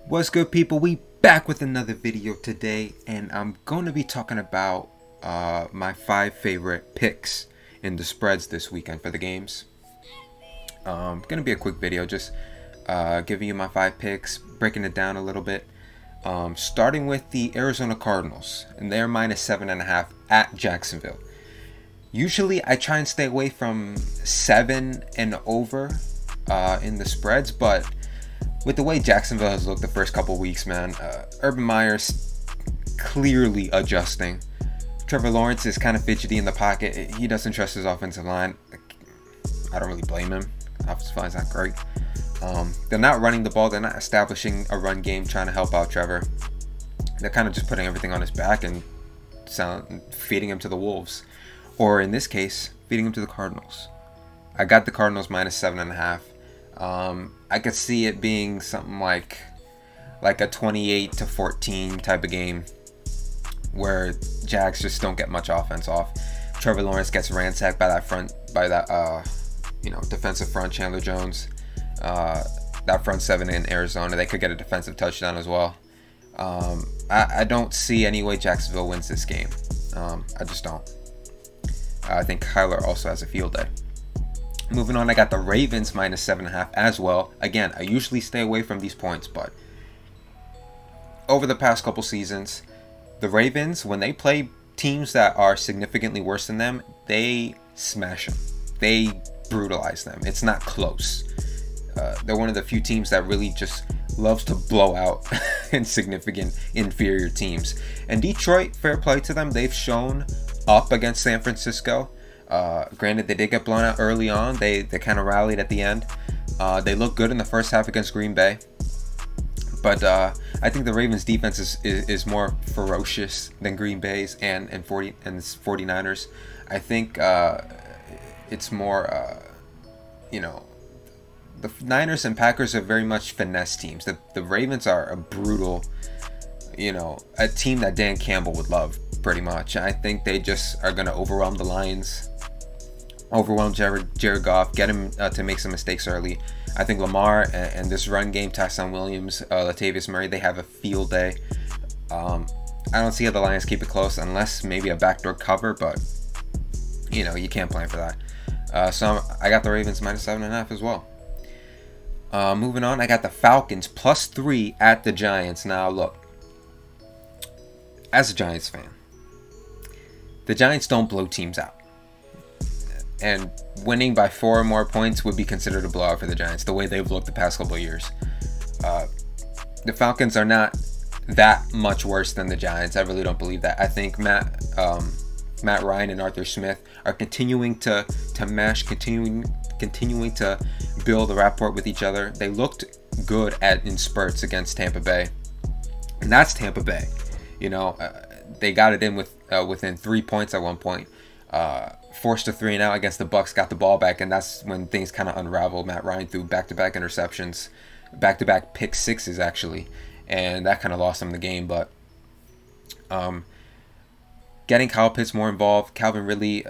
What's good, people? We back with another video today, and I'm going to be talking about my 5 favorite picks in the spreads this weekend for the games. Going to be a quick video, just giving you my 5 picks, breaking it down a little bit. Starting with the Arizona Cardinals, and they're -7.5 at Jacksonville. Usually I try and stay away from 7 and over in the spreads, but with the way Jacksonville has looked the first couple weeks, man, Urban Meyer's clearly adjusting. Trevor Lawrence is kind of fidgety in the pocket. He doesn't trust his offensive line. I don't really blame him. Offensive line's not great. They're not running the ball. They're not establishing a run game, trying to help out Trevor. They're kind of just putting everything on his back and feeding him to the Wolves. Or in this case, feeding him to the Cardinals. I got the Cardinals -7.5. I could see it being something like a 28-14 type of game where Jags just don't get much offense off. Trevor Lawrence gets ransacked by that defensive front, Chandler Jones. That front 7 in Arizona, they could get a defensive touchdown as well. I don't see any way Jacksonville wins this game. I just don't. I think Kyler also has a field day. Moving on, I got the Ravens -7.5 as well. Again, I usually stay away from these points, but over the past couple seasons, the Ravens, when they play teams that are significantly worse than them, they smash them. They brutalize them. It's not close. They're one of the few teams that really just loves to blow out insignificant, inferior teams. And Detroit, fair play to them, they've shown up against San Francisco. Granted, they did get blown out early on. They kind of rallied at the end. They looked good in the first half against Green Bay. But I think the Ravens defense is more ferocious than Green Bay's and 49ers. I think it's more, the Niners and Packers are very much finesse teams. The Ravens are a brutal, a team that Dan Campbell would love pretty much. I think they just are going to overwhelm the Lions. Overwhelm Jared Goff, get him to make some mistakes early. I think Lamar and this run game, Tyson Williams, Latavius Murray, they have a field day. I don't see how the Lions keep it close unless maybe a backdoor cover, but you can't plan for that. So I got the Ravens -7.5 as well. Moving on, I got the Falcons +3 at the Giants. Now look, as a Giants fan, the Giants don't blow teams out. And winning by 4 or more points would be considered a blowout for the Giants, the way they've looked the past couple of years. The Falcons are not that much worse than the Giants. I really don't believe that. I think Matt Ryan and Arthur Smith are continuing to mesh, continuing to build a rapport with each other. They looked good in spurts against Tampa Bay. And that's Tampa Bay. They got it in within 3 points at one point. Forced a 3-and-out against the Bucks, got the ball back, and that's when things kind of unraveled. Matt Ryan threw back-to-back interceptions, back-to-back pick sixes actually, and that kind of lost them the game. But getting Kyle Pitts more involved, Calvin Ridley,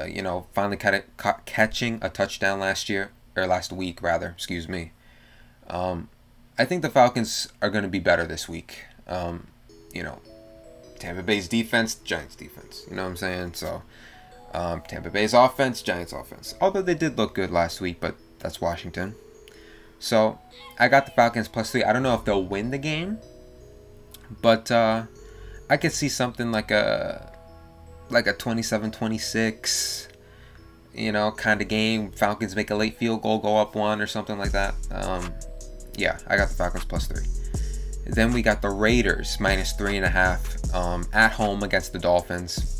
finally catching a touchdown last week. Excuse me. I think the Falcons are going to be better this week. Tampa Bay's defense, Giants defense. You know what I'm saying? So. Tampa Bay's offense, Giants offense. Although they did look good last week, but that's Washington. So I got the Falcons +3. I don't know if they'll win the game, but I could see something like a 27-26, kind of game. Falcons make a late field goal, go up 1 or something like that. Yeah, I got the Falcons +3. Then we got the Raiders -3.5 at home against the Dolphins.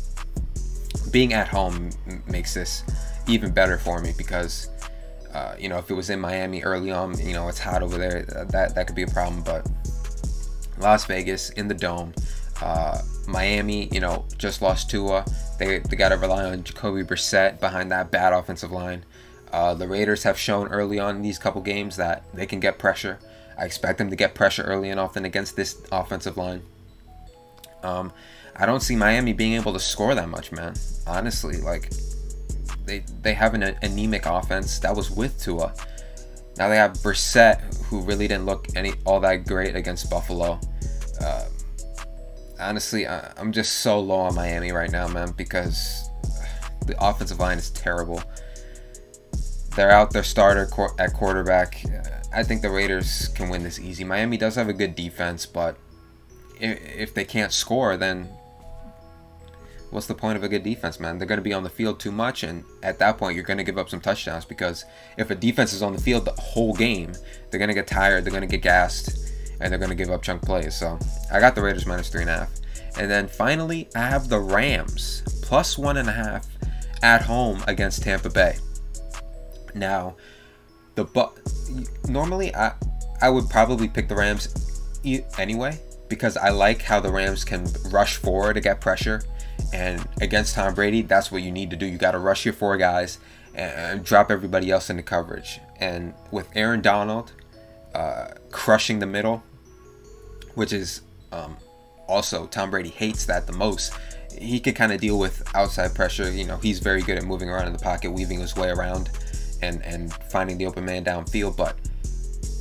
Being at home makes this even better for me because, if it was in Miami early on, it's hot over there, that could be a problem. But Las Vegas in the Dome, Miami, just lost Tua. They got to rely on Jacoby Brissett behind that bad offensive line. The Raiders have shown early on in these couple games that they can get pressure. I expect them to get pressure early and often against this offensive line. I don't see Miami being able to score that much, man. Honestly, they have an anemic offense that was with Tua. Now they have Brissett, who really didn't look all that great against Buffalo. Honestly, I'm just so low on Miami right now, man, because the offensive line is terrible. They're out their starter at quarterback. I think the Raiders can win this easy. Miami does have a good defense, but if they can't score, then what's the point of a good defense, man? They're going to be on the field too much, and at that point, you're going to give up some touchdowns, because if a defense is on the field the whole game, they're going to get tired, they're going to get gassed, and they're going to give up chunk plays. So I got the Raiders minus 3.5. And then finally, I have the Rams plus 1.5 at home against Tampa Bay. Now, normally I would probably pick the Rams anyway, because I like how the Rams can rush forward to get pressure. And against Tom Brady, that's what you need to do. You got to rush your 4 guys and drop everybody else into coverage. And with Aaron Donald crushing the middle, which is also, Tom Brady hates that the most. He could kind of deal with outside pressure. You know, he's very good at moving around in the pocket, weaving his way around, and finding the open man downfield. But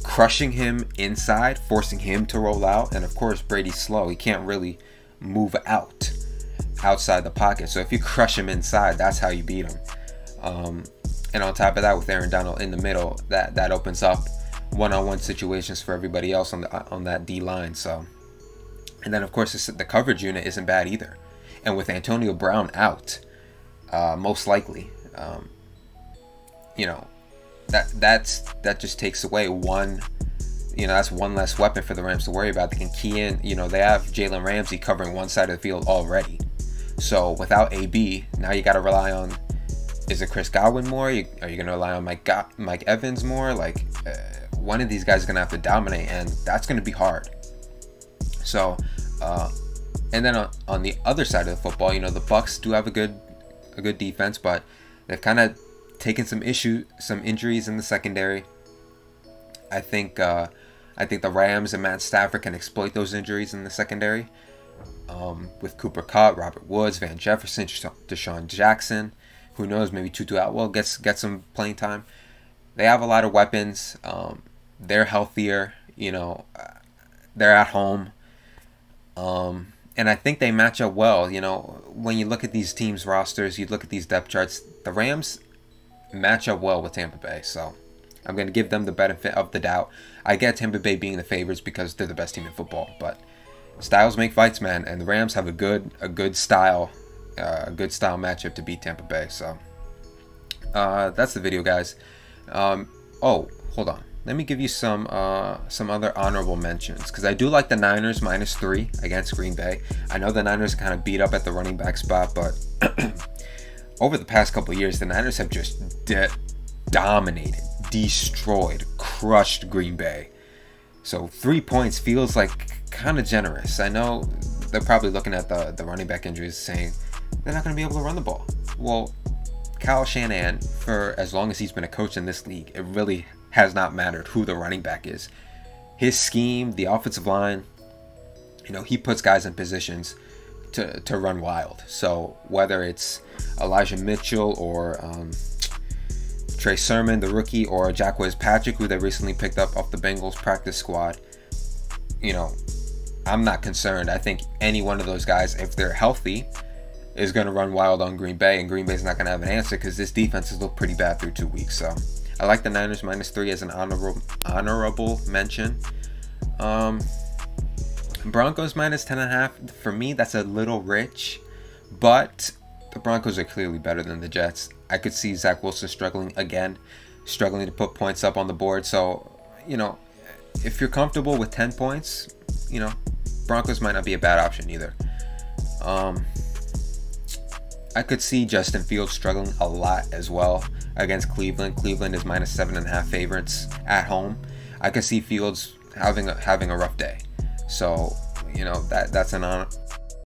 crushing him inside, forcing him to roll out, and of course Brady's slow. He can't really move outside the pocket. So if you crush him inside, that's how you beat him. And on top of that, with Aaron Donald in the middle, that opens up one-on-one situations for everybody else on that D line. So, and then of course the coverage unit isn't bad either. And with Antonio Brown out, most likely, you know, that just takes away one. You know, that's one less weapon for the Rams to worry about. They can key in. You know, they have Jalen Ramsey covering one side of the field already. So without AB, now you got to rely on. Is it Chris Godwin more? Are you going to rely on Mike Evans more? Like, one of these guys is going to have to dominate, and that's going to be hard. So, and then on the other side of the football, you know, the Bucks do have a good defense, but they've kind of taken some injuries in the secondary. I think the Rams and Matt Stafford can exploit those injuries in the secondary. With Cooper Kupp, Robert Woods, Van Jefferson, Deshaun Jackson. Who knows? Maybe Tutu Atwell gets some playing time. They have a lot of weapons. They're healthier. You know, they're at home. And I think they match up well. You know, when you look at these teams' rosters, you look at these depth charts, the Rams match up well with Tampa Bay. So I'm going to give them the benefit of the doubt. I get Tampa Bay being the favorites because they're the best team in football. But styles make fights, man. And the Rams have a good style matchup to beat Tampa Bay. So that's the video, guys. Oh, hold on. Let me give you some other honorable mentions, because I do like the Niners -3 against Green Bay. I know the Niners kind of beat up at the running back spot, but over the past couple of years, the Niners have just dominated, destroyed, crushed Green Bay. So 3 points feels like kind of generous. I know they're probably looking at the running back injuries, saying they're not going to be able to run the ball. Well, Kyle Shanahan, for as long as he's been a coach in this league, it really has not mattered who the running back is. His scheme, the offensive line, you know, he puts guys in positions to run wild. So whether it's Elijah Mitchell or Trey Sermon, the rookie, or Jacquizz Patrick, who they recently picked up off the Bengals practice squad, you know, I'm not concerned. I think any one of those guys, if they're healthy, is going to run wild on Green Bay, and Green Bay's not going to have an answer because this defense has looked pretty bad through 2 weeks. So I like the Niners -3 as an honorable mention. Broncos -10.5. For me, that's a little rich, but the Broncos are clearly better than the Jets. I could see Zach Wilson struggling to put points up on the board. So, you know, if you're comfortable with 10 points, you know, Broncos might not be a bad option either. I could see Justin Fields struggling a lot as well against Cleveland. Cleveland is -7.5 favorites at home. I could see Fields having a rough day. So, you know, that's an